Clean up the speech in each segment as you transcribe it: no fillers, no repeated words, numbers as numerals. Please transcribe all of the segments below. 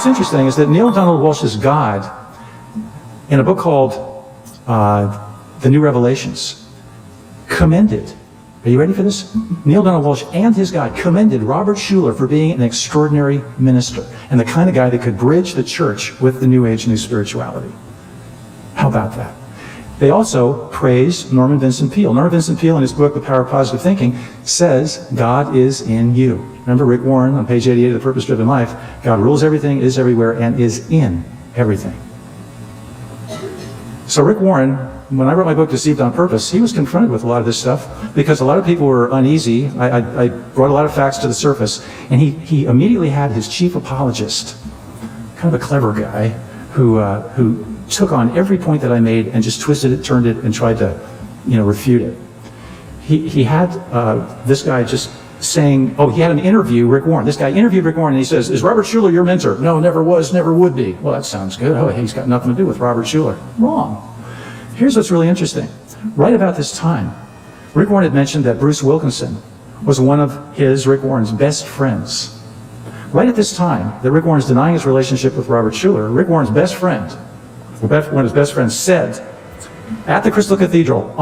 what's interesting is that Neil Donald Walsh's God, in a book called The New Revelations, commended, are you ready for this? Neil Donald Walsh and his God commended Robert Schuller for being an extraordinary minister and the kind of guy that could bridge the church with the New Age, New Spirituality. How about that? They also praise Norman Vincent Peale. Norman Vincent Peale, in his book, The Power of Positive Thinking, says, God is in you. Remember Rick Warren on page 88 of The Purpose-Driven Life? God rules everything, is everywhere, and is in everything. So Rick Warren, when I wrote my book, Deceived on Purpose, he was confronted with a lot of this stuff because a lot of people were uneasy. I brought a lot of facts to the surface, and he immediately had his chief apologist, kind of a clever guy, who took on every point that I made and just twisted it, turned it, and tried to, refute it. He had this guy just saying, he had an interview, Rick Warren. This guy interviewed Rick Warren, and he says, is Robert Schuller your mentor? No, never was, never would be. Well, that sounds good. Oh, he's got nothing to do with Robert Schuller. Wrong. Here's what's really interesting. Right about this time, Rick Warren had mentioned that Bruce Wilkinson was one of Rick Warren's best friends. Right at this time that Rick Warren's denying his relationship with Robert Schuller, Rick Warren's best friend, one of his best friends, said at the Crystal Cathedral,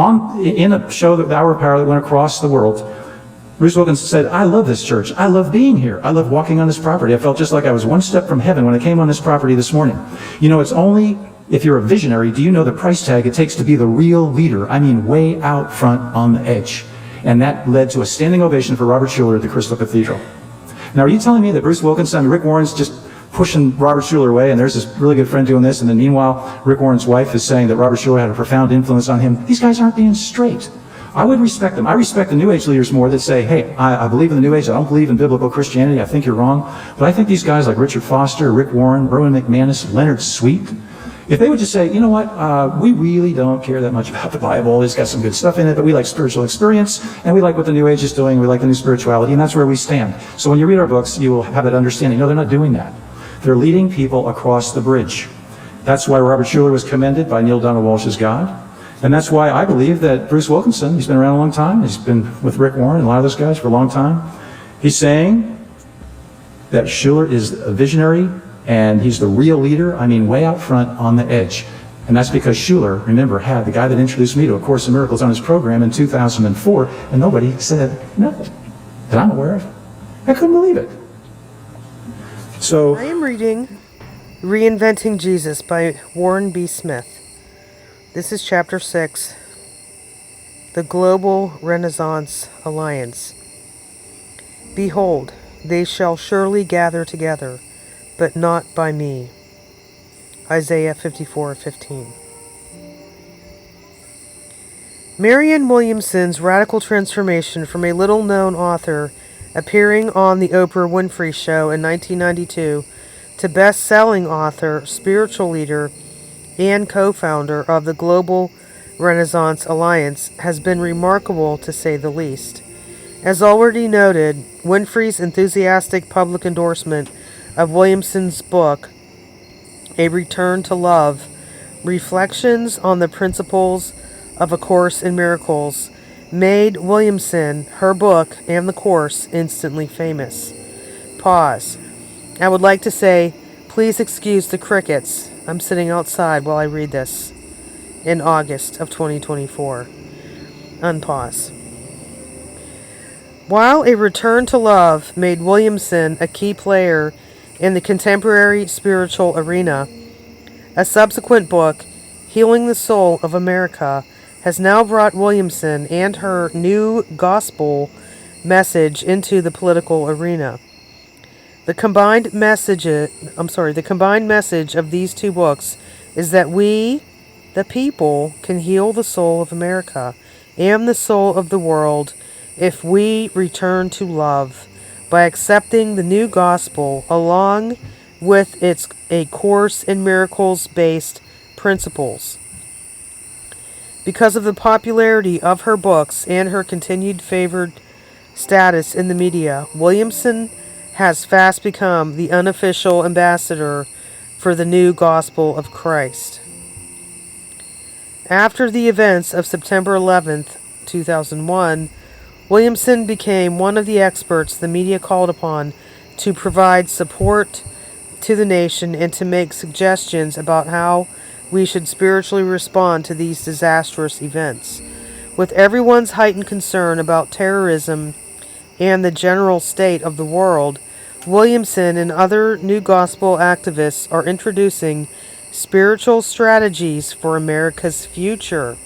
in a show, The Hour of Power, that went across the world, Bruce Wilkinson said, I love this church. I love being here. I love walking on this property. I felt just like I was one step from heaven when I came on this property this morning. It's only if you're a visionary, do you know the price tag it takes to be the real leader? I mean, way out front on the edge. And that led to a standing ovation for Robert Schuller at the Crystal Cathedral. Now, are you telling me that Bruce Wilkinson, Rick Warren's just pushing Robert Schuller away, and there's this really good friend doing this, and then meanwhile, Rick Warren's wife is saying that Robert Schuller had a profound influence on him? These guys aren't being straight. I would respect them. I respect the New Age leaders more that say, hey, I believe in the New Age. I don't believe in biblical Christianity. I think you're wrong. But I think these guys like Richard Foster, Rick Warren, Erwin McManus, Leonard Sweet, if they would just say, you know what, we really don't care that much about the Bible. It's got some good stuff in it, but we like spiritual experience, and we like what the New Age is doing. We like the new spirituality, and that's where we stand. So when you read our books, you will have that understanding. No, they're not doing that. They're leading people across the bridge. That's why Robert Schuller was commended by Neil Donald Walsh's God. And that's why I believe that Bruce Wilkinson, he's been around a long time. He's been with Rick Warren and a lot of those guys for a long time. He's saying that Schuller is a visionary and he's the real leader. I mean, way out front on the edge. And that's because Schuller, remember, had the guy that introduced me to A Course in Miracles on his program in 2004, and nobody said nothing that I'm aware of. I couldn't believe it. So I am reading Reinventing Jesus by Warren B.Smith. This is Chapter 6, The Global Renaissance Alliance. Behold, they shall surely gather together, but not by me. Isaiah 54:15. Marianne Williamson's radical transformation from a little-known author appearing on The Oprah Winfrey Show in 1992 to best-selling author, spiritual leader, and co-founder of the Global Renaissance Alliance has been remarkable, to say the least. As already noted, Winfrey's enthusiastic public endorsement of Williamson's book, A Return to Love, Reflections on the Principles of A Course in Miracles, made Williamson, her book, and the course instantly famous. Pause. I would like to say, please excuse the crickets. I'm sitting outside while I read this in August of 2024. Unpause. While A Return to Love made Williamson a key player in the contemporary spiritual arena, a subsequent book, Healing the Soul of America, has now brought Williamson and her new gospel message into the political arena. The combined message of these two books is that we, the people, can heal the soul of America and the soul of the world if we return to love by accepting the new gospel along with its A Course in Miracles based principles. Because of the popularity of her books and her continued favored status in the media, Williamson has fast become the unofficial ambassador for the new gospel of Christ. After the events of September 11th, 2001, Williamson became one of the experts the media called upon to provide support to the nation and to make suggestions about how we should spiritually respond to these disastrous events. With everyone's heightened concern about terrorism and the general state of the world, Williamson and other New Gospel activists are introducing spiritual strategies for America's future.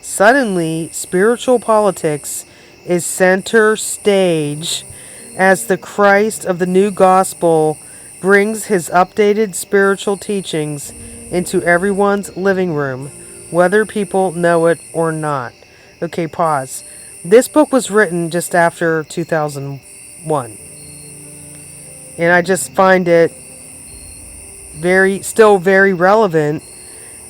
Suddenly, spiritual politics is center stage as the Christ of the New Gospel brings his updated spiritual teachings into everyone's living room, whether people know it or not. Okay, pause. This book was written just after 2001. And I just find it still very relevant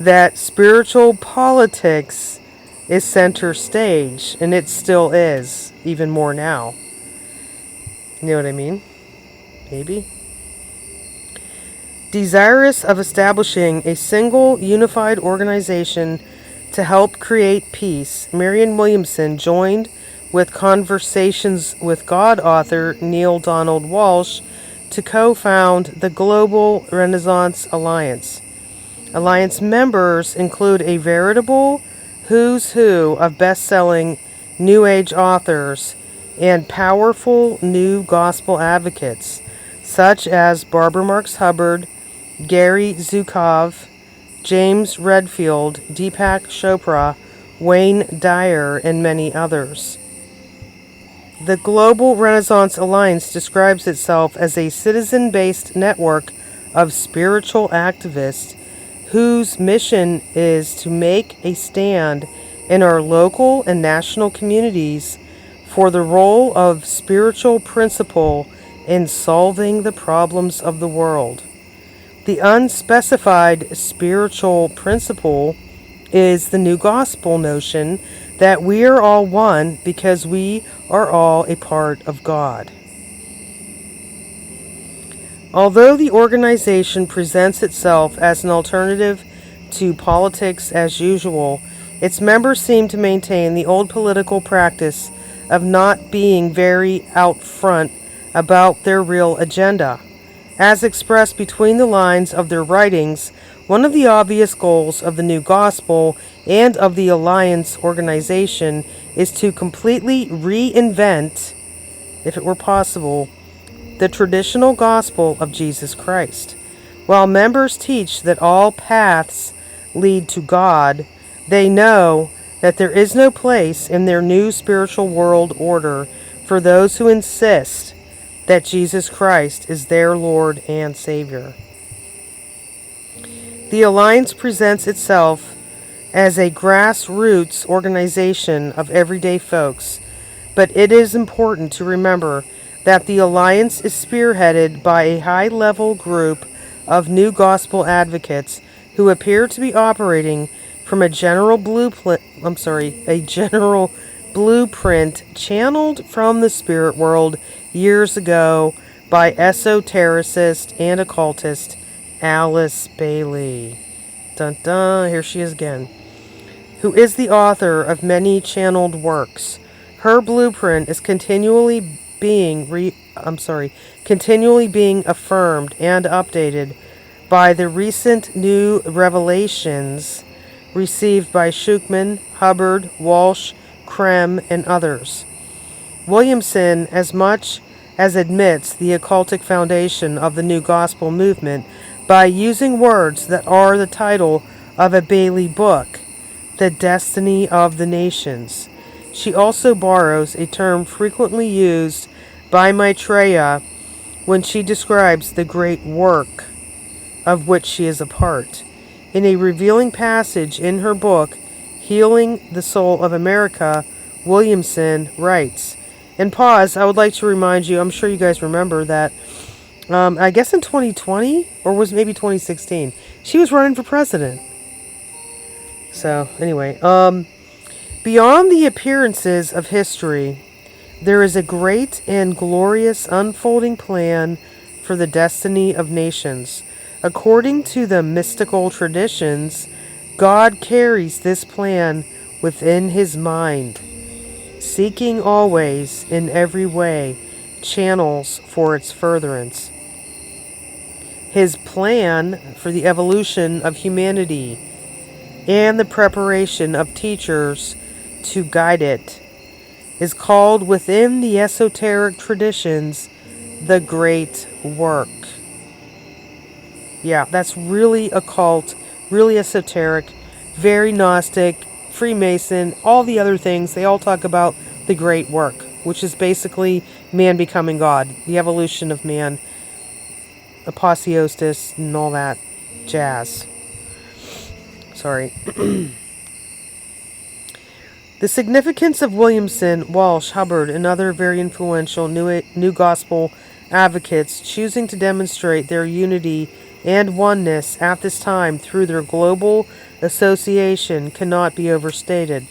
that spiritual politics is center stage, and it still is, even more now. You know what I mean? Maybe. Desirous of establishing a single unified organization to help create peace, Marianne Williamson joined with Conversations with God author Neil Donald Walsh to co-found the Global Renaissance Alliance. Alliance members include a veritable who's who of best-selling New Age authors and powerful new gospel advocates, such as Barbara Marx Hubbard, Gary Zukov, James Redfield, Deepak Chopra, Wayne Dyer, and many others. The Global Renaissance Alliance describes itself as a citizen-based network of spiritual activists whose mission is to make a stand in our local and national communities for the role of spiritual principle in solving the problems of the world. The unspecified spiritual principle is the new gospel notion that we are all one because we are all a part of God. Although the organization presents itself as an alternative to politics as usual, its members seem to maintain the old political practice of not being very out front about their real agenda. As expressed between the lines of their writings, one of the obvious goals of the New Gospel and of the Alliance organization is to completely reinvent, if it were possible, the traditional gospel of Jesus Christ. While members teach that all paths lead to God, they know that there is no place in their new spiritual world order for those who insist that Jesus Christ is their Lord and Savior. The Alliance presents itself as a grassroots organization of everyday folks, but it is important to remember that the Alliance is spearheaded by a high-level group of new gospel advocates who appear to be operating from a general blueprint channeled from the spirit world years ago by esotericist and occultist Alice Bailey. Dun dun, here she is again. Who is the author of many channeled works. Her blueprint is continually being affirmed and updated by the recent new revelations received by Schuchman, Hubbard, Walsh, Krem, and others. Williamson, as much as admits the occultic foundation of the New Gospel movement by using words that are the title of a Bailey book, The Destiny of the Nations. She also borrows a term frequently used by Maitreya when she describes the great work of which she is a part. In a revealing passage in her book, Healing the Soul of America, Williamson writes, and pause, I would like to remind you, I'm sure you guys remember that, I guess in 2020, or was maybe 2016, she was running for president. So, anyway, beyond the appearances of history, there is a great and glorious unfolding plan for the destiny of nations. According to the mystical traditions, God carries this plan within his mind, seeking always, in every way, channels for its furtherance. his plan for the evolution of humanity and the preparation of teachers to guide it is called within the esoteric traditions the Great Work. Yeah, that's really occult, really esoteric, very Gnostic, Freemason, all the other things. They all talk about the Great Work, which is basically man becoming God, the evolution of man, apotheosis, and all that jazz. Sorry. The significance of Williamson, Walsh, Hubbard, and other very influential New Gospel advocates choosing to demonstrate their unity and oneness at this time through their global association cannot be overstated.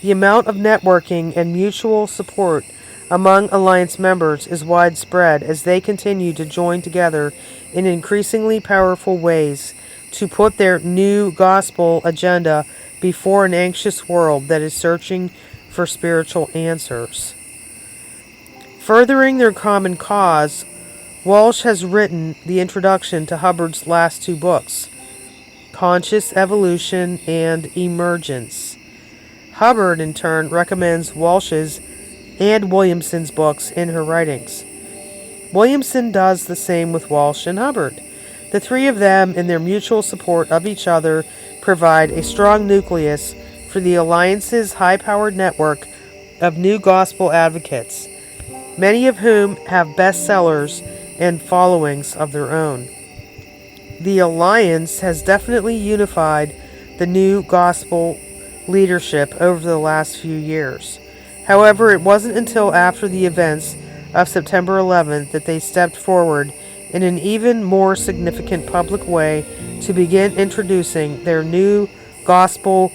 The amount of networking and mutual support among Alliance members is widespread as they continue to join together in increasingly powerful ways to put their new gospel agenda before an anxious world that is searching for spiritual answers. Furthering their common cause, Walsh has written the introduction to Hubbard's last two books, Conscious Evolution and Emergence. Hubbard, in turn, recommends Walsh's and Williamson's books in her writings. Williamson does the same with Walsh and Hubbard. The three of them, in their mutual support of each other, provide a strong nucleus for the Alliance's high-powered network of new gospel advocates, many of whom have bestsellers and followings of their own. The Alliance has definitely unified the new gospel leadership over the last few years. However, it wasn't until after the events of September 11th that they stepped forward in an even more significant public way to begin introducing their new gospel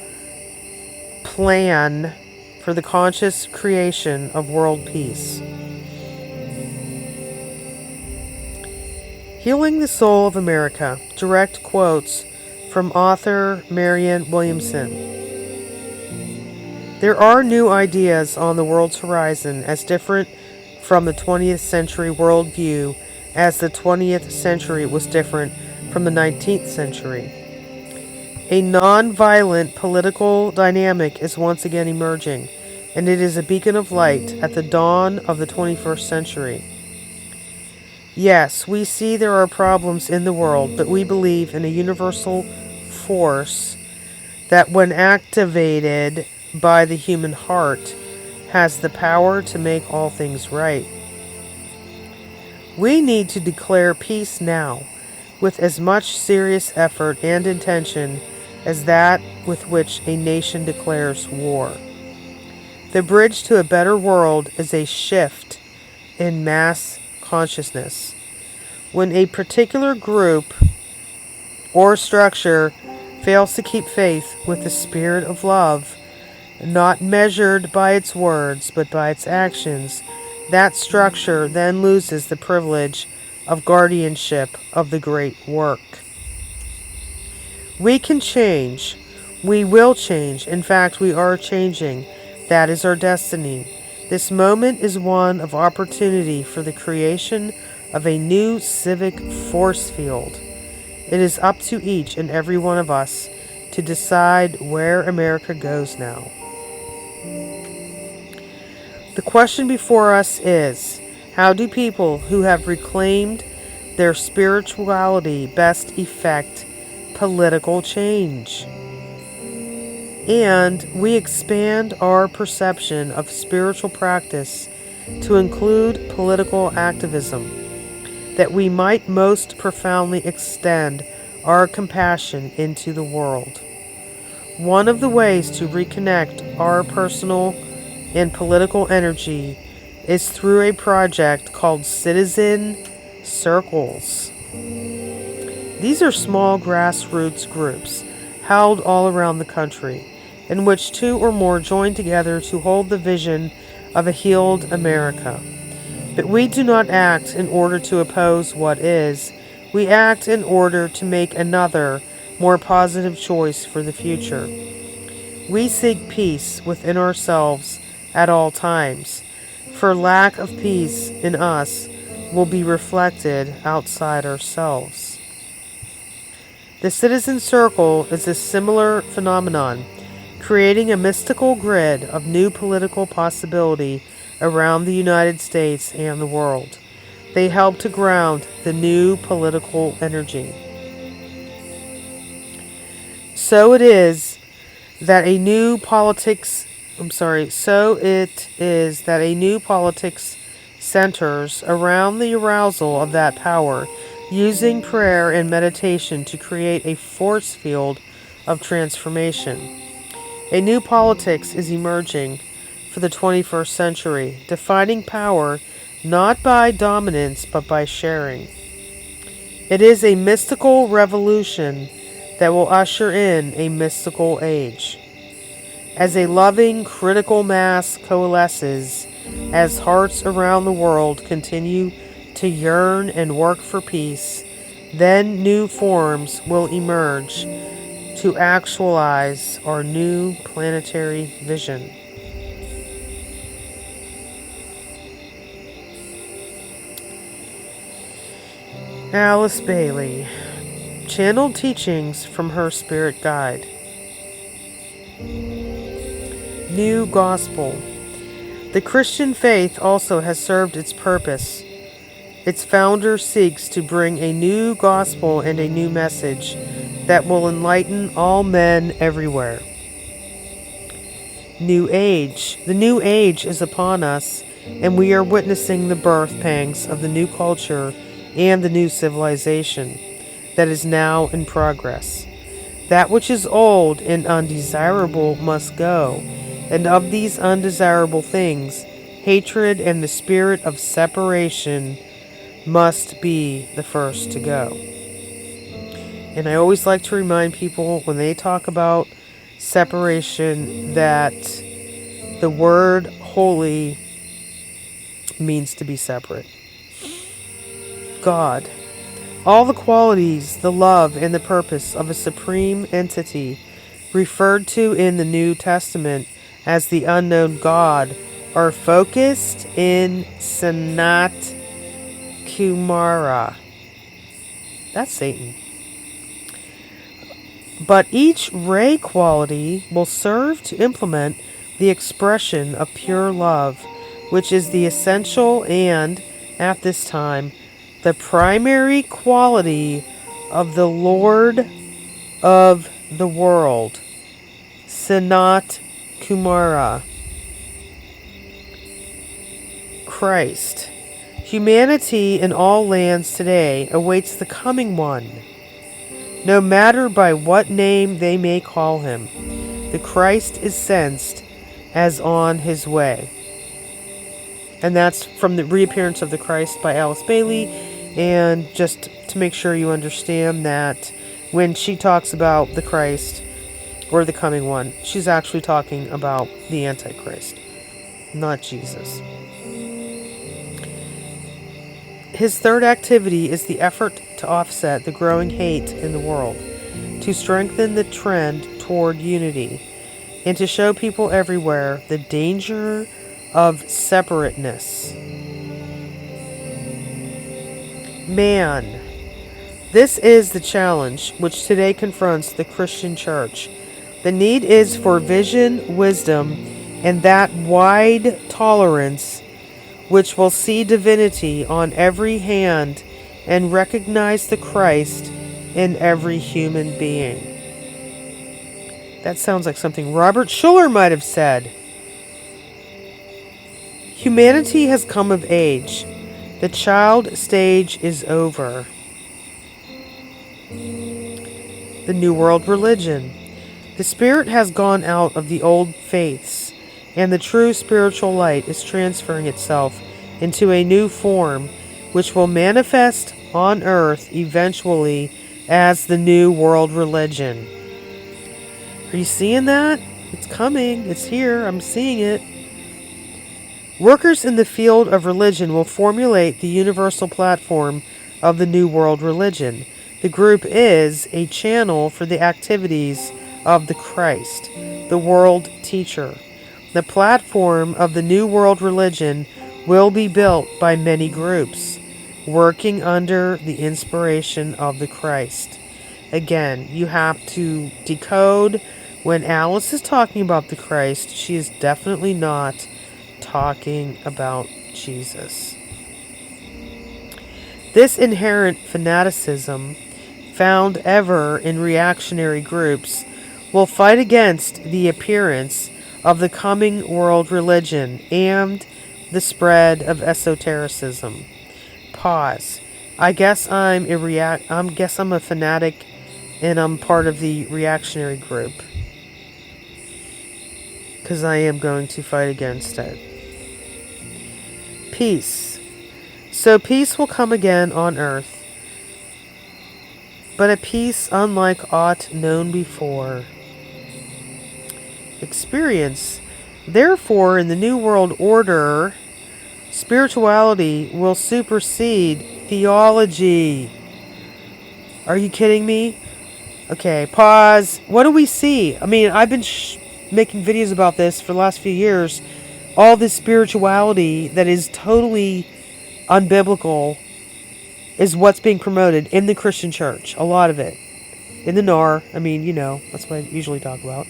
plan for the conscious creation of world peace. Healing the Soul of America. Direct quotes from author Marianne Williamson. There are new ideas on the world's horizon as different from the 20th century worldview as the 20th century was different from the 19th century. A non-violent political dynamic is once again emerging, and it is a beacon of light at the dawn of the 21st century. Yes, we see there are problems in the world, but we believe in a universal force that, when activated by the human heart, has the power to make all things right. We need to declare peace now, with as much serious effort and intention as that with which a nation declares war. The bridge to a better world is a shift in mass consciousness. When a particular group or structure fails to keep faith with the spirit of love, not measured by its words but by its actions, that structure then loses the privilege of guardianship of the great work. We can change. We will change. In fact, we are changing. That is our destiny. This moment is one of opportunity for the creation of a new civic force field. It is up to each and every one of us to decide where America goes now. The question before us is, how do people who have reclaimed their spirituality best effect political change? And we expand our perception of spiritual practice to include political activism, that we might most profoundly extend our compassion into the world. One of the ways to reconnect our personal and political energy is through a project called Citizen Circles. These are small grassroots groups held all around the country, in which two or more join together to hold the vision of a healed America. But we do not act in order to oppose what is. We act in order to make another, more positive choice for the future. We seek peace within ourselves at all times. For lack of peace in us, will be reflected outside ourselves. The citizen circle is a similar phenomenon, creating a mystical grid of new political possibility around the United States and the world. They help to ground the new political energy. So it is that a new politics centers around the arousal of that power, using prayer and meditation to create a force field of transformation. A new politics is emerging for the 21st century, defining power not by dominance but by sharing. It is a mystical revolution that will usher in a mystical age. As a loving, critical mass coalesces, as hearts around the world continue to yearn and work for peace, then new forms will emerge to actualize our new planetary vision. Alice Bailey, channeled teachings from her spirit guide. New Gospel. The Christian faith also has served its purpose. Its founder seeks to bring a new gospel and a new message that will enlighten all men everywhere. New Age. The new age is upon us, and we are witnessing the birth pangs of the new culture and the new civilization that is now in progress. That which is old and undesirable must go, and of these undesirable things, hatred and the spirit of separation must be the first to go. And I always like to remind people when they talk about separation that the word holy means to be separate. God. All the qualities, the love, and the purpose of a supreme entity referred to in the New Testament as the unknown God are focused in Sanat Kumara. That's Satan. But each ray quality will serve to implement the expression of pure love, which is the essential and, at this time, the primary quality of the Lord of the world, Sanat Kumara, Christ. Humanity in all lands today awaits the coming one, no matter by what name they may call him. The Christ is sensed as on his way. And that's from the Reappearance of the Christ by Alice Bailey. And just to make sure you understand that when she talks about the Christ or the coming one, she's actually talking about the Antichrist, not Jesus. His third activity is the effort to offset the growing hate in the world, to strengthen the trend toward unity, and to show people everywhere the danger of separateness. Man. This is the challenge which today confronts the Christian church. The need is for vision, wisdom, and that wide tolerance which will see divinity on every hand and recognize the Christ in every human being. That sounds like something Robert Schuller might have said. Humanity has come of age. The child stage is over. The New World Religion. The spirit has gone out of the old faiths, and the true spiritual light is transferring itself into a new form, which will manifest on earth eventually as the New World Religion. Are you seeing that? It's coming. It's here. I'm seeing it. Workers in the field of religion will formulate the universal platform of the New World Religion. The group is a channel for the activities of the Christ, the world teacher. The platform of the New World Religion will be built by many groups. working under the inspiration of the Christ. Again, you have to decode when Alice is talking about the Christ, she is definitely not talking about Jesus. This inherent fanaticism, found ever in reactionary groups, will fight against the appearance of the coming world religion and the spread of esotericism. Pause. I guess I'm a fanatic, and I'm part of the reactionary group, because I am going to fight against it. Peace. So peace will come again on earth, but a peace unlike aught known before. Experience. Therefore, in the New World Order, spirituality will supersede theology. Are you kidding me? Okay, pause. What do we see? I mean, I've been making videos about this for the last few years. All this spirituality that is totally unbiblical is what's being promoted in the Christian church. A lot of it. In the NAR. I mean, you know, that's what I usually talk about.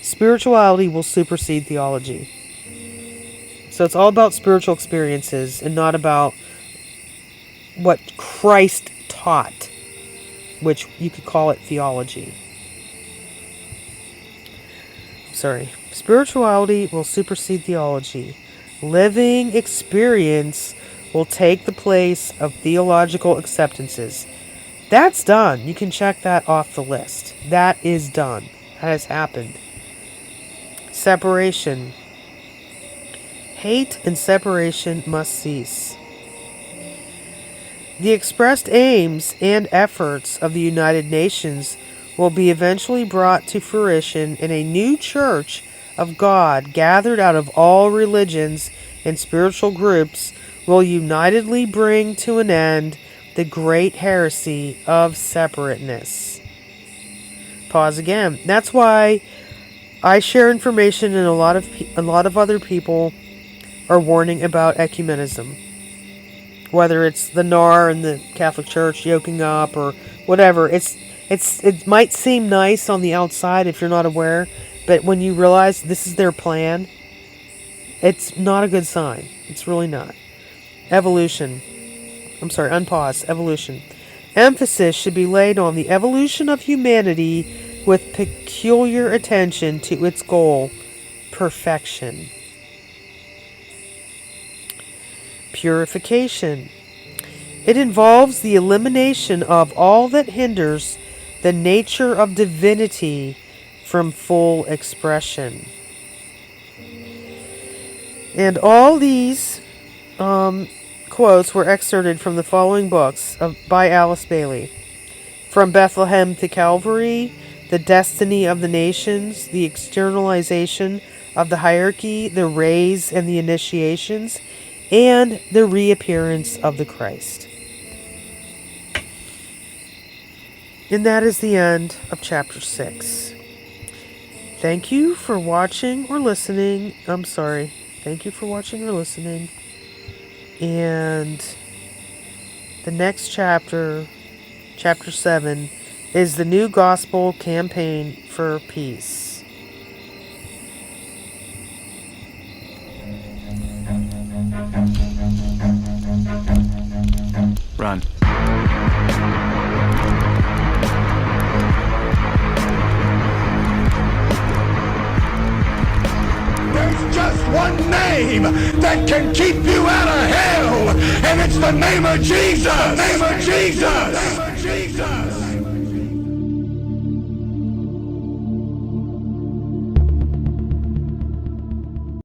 Spirituality will supersede theology. So it's all about spiritual experiences and not about what Christ taught, which you could call it theology. Sorry. Spirituality will supersede theology. Living experience will take the place of theological acceptances. That's done. You can check that off the list. That is done. That has happened. Separation. Hate and separation must cease. The expressed aims and efforts of the United Nations will be eventually brought to fruition in a new church of God gathered out of all religions and spiritual groups will unitedly bring to an end the great heresy of separateness. Pause again. That's why I share information, and a lot of other people are warning about ecumenism. Whether it's the NAR and the Catholic Church yoking up or whatever, it might seem nice on the outside if you're not aware, but when you realize this is their plan, it's not a good sign. It's really not. Evolution. Unpause. Evolution. Emphasis should be laid on the evolution of humanity with peculiar attention to its goal, perfection. Purification. It involves the elimination of all that hinders the nature of divinity from full expression. And all these quotes were excerpted from the following books by Alice Bailey. From Bethlehem to Calvary, The Destiny of the Nations, The Externalization of the Hierarchy, The Rays and the Initiations, and The Reappearance of the Christ. And that is the end of chapter 6. Thank you for watching or listening. Thank you for watching or listening. And the next chapter, chapter 7, is the New Gospel Campaign for Peace. Run. There's just one name that can keep you out of hell, and it's the name of Jesus. The name of Jesus. The name of Jesus.